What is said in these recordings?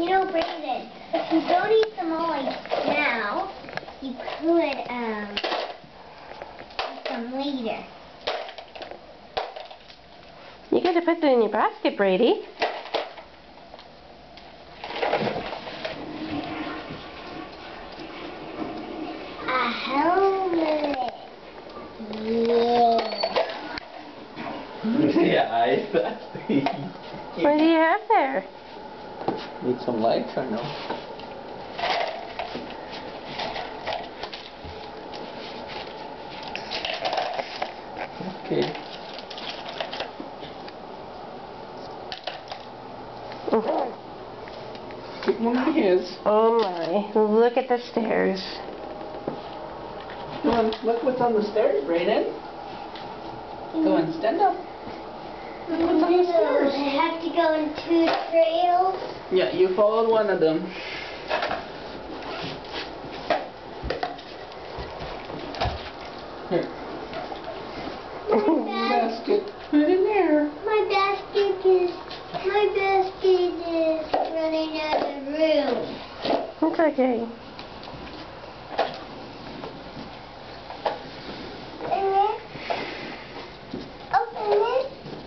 You know, Brandon, if you don't eat them all like now, you could eat them later. You gotta put that in your basket, Brady. A helmet. Yeah. Yeah, What do you have there? Need some legs, I know. Okay. Good one is. Oh my, look at the stairs. Come on, look what's on the stairs, Brayden. Go on, stand up. Look what's on the stairs. I have to go in 2 trails. Yeah, you followed one of them. Here. Basket. Put it in there. My basket is running out of room. It's okay.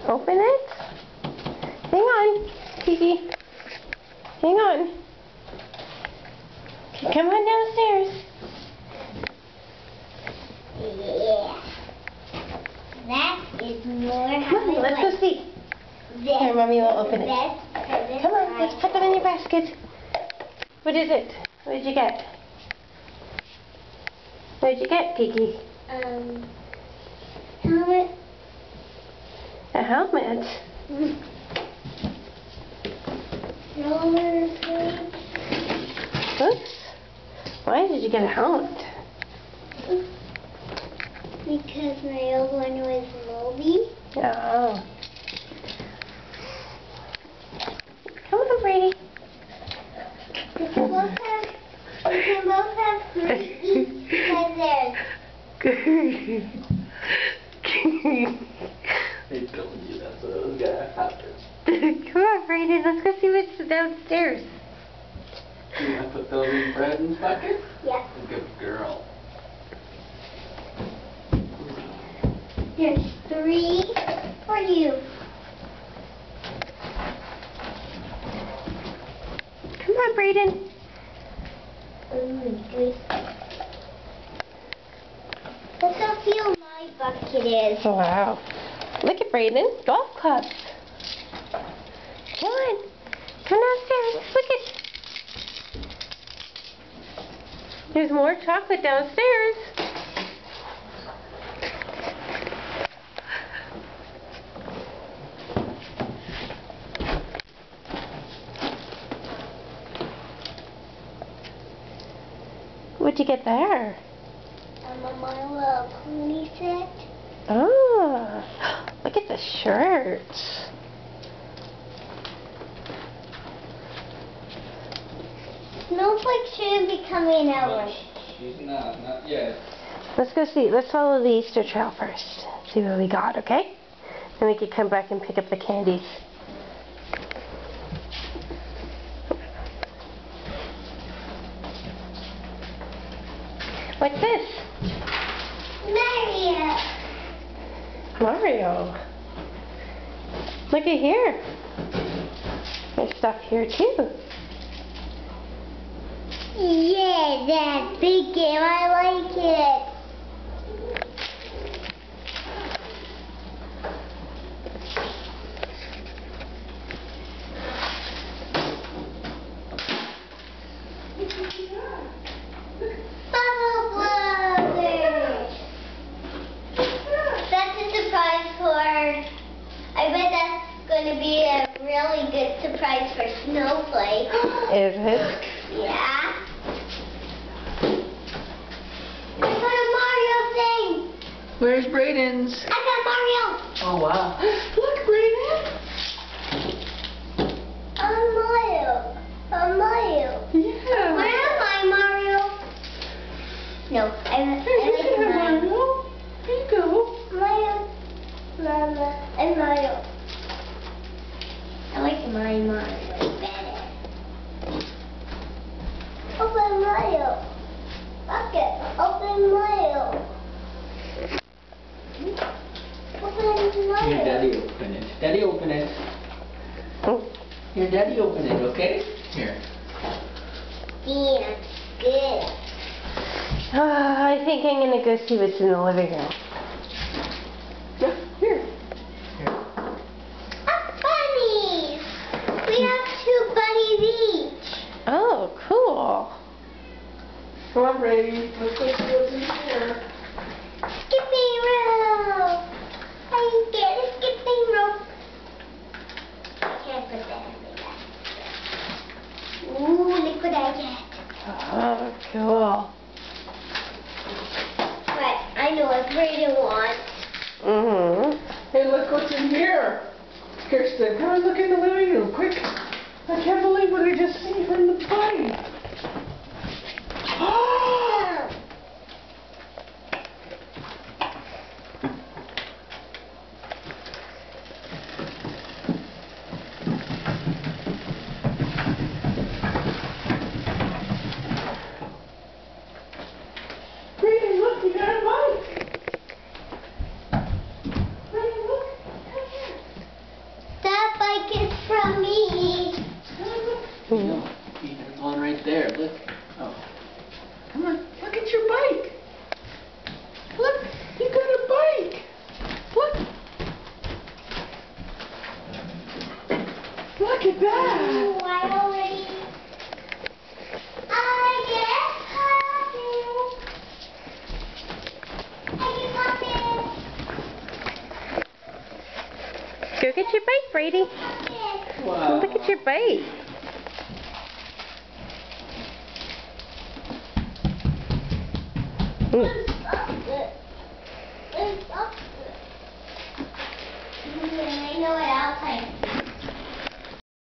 Open it? Hang on, Kiki. Hang on. Come on downstairs. Yeah. That is more how Come on, let's go see. Here, Mommy will open it. Come on, let's put them in your basket. What is it? What did you get? What did you get, Kiki? Helmet. A helmet? Oops. Why did you get a helmet? Because my old one was moldy. Oh. Come on, Brady. We can both have 3 each feathers. I told you that's what was gonna happen. Come on, Brady. Let's go see what's downstairs. You gonna put those in Braden's bucket? Yeah. Good girl. There's 3 for you. Come on, Brayden. Ooh, good. Look how full my bucket is. Wow. Look at Brayden. Golf clubs. Come on. Come downstairs. Look at. There's more chocolate downstairs. What'd you get there? My little pony set. Oh, look at the shirts. Snowflake should be coming out. She's not yet. Let's go see. Let's follow the Easter trail first. See what we got, okay? Then we can come back and pick up the candies. What's this? Mario. Mario. Look at here. There's stuff here too. Yeah, that big game. I like it. Bubble Brothers. That's a surprise for. I bet that's going to be a really good surprise for Snowflake. Is it? Yeah. I got a Mario thing. Where's Brayden's? I got Mario. Oh wow. Look, Brayden. I'm Mario. I'm Mario. Yeah. Where am I, Mario? No, I like Mario. Here you go. Mario. Mama. And Mario. I like my Mario better. Daddy, open it. Oh. Here, Daddy, open it, okay? Here. Yeah, good. I think I'm going to go see what's in the living room. Yeah, here. Bunnies! We have 2 bunnies each. Oh, cool. Come on, Brady. Let's go see what's in here. Skipping rope. I get a skipping rope. I can't put that in there. Ooh, look what I get. Oh, cool. Right, I know what Brady wants. Mm-hmm. Hey, look what's in here. Kirsten, come and look in the living room, quick. I can't believe what I just seen from the bike. Brady, look, you got a bike. Brady, look, come here. That bike is from me. No, there's one right there. Look. Oh. Come on. Look at your bike. Look. You got a bike. Look. Look at that. Ooh, I get puppets. Go get your bike, Brady. Wow. Look at your bike. Mm.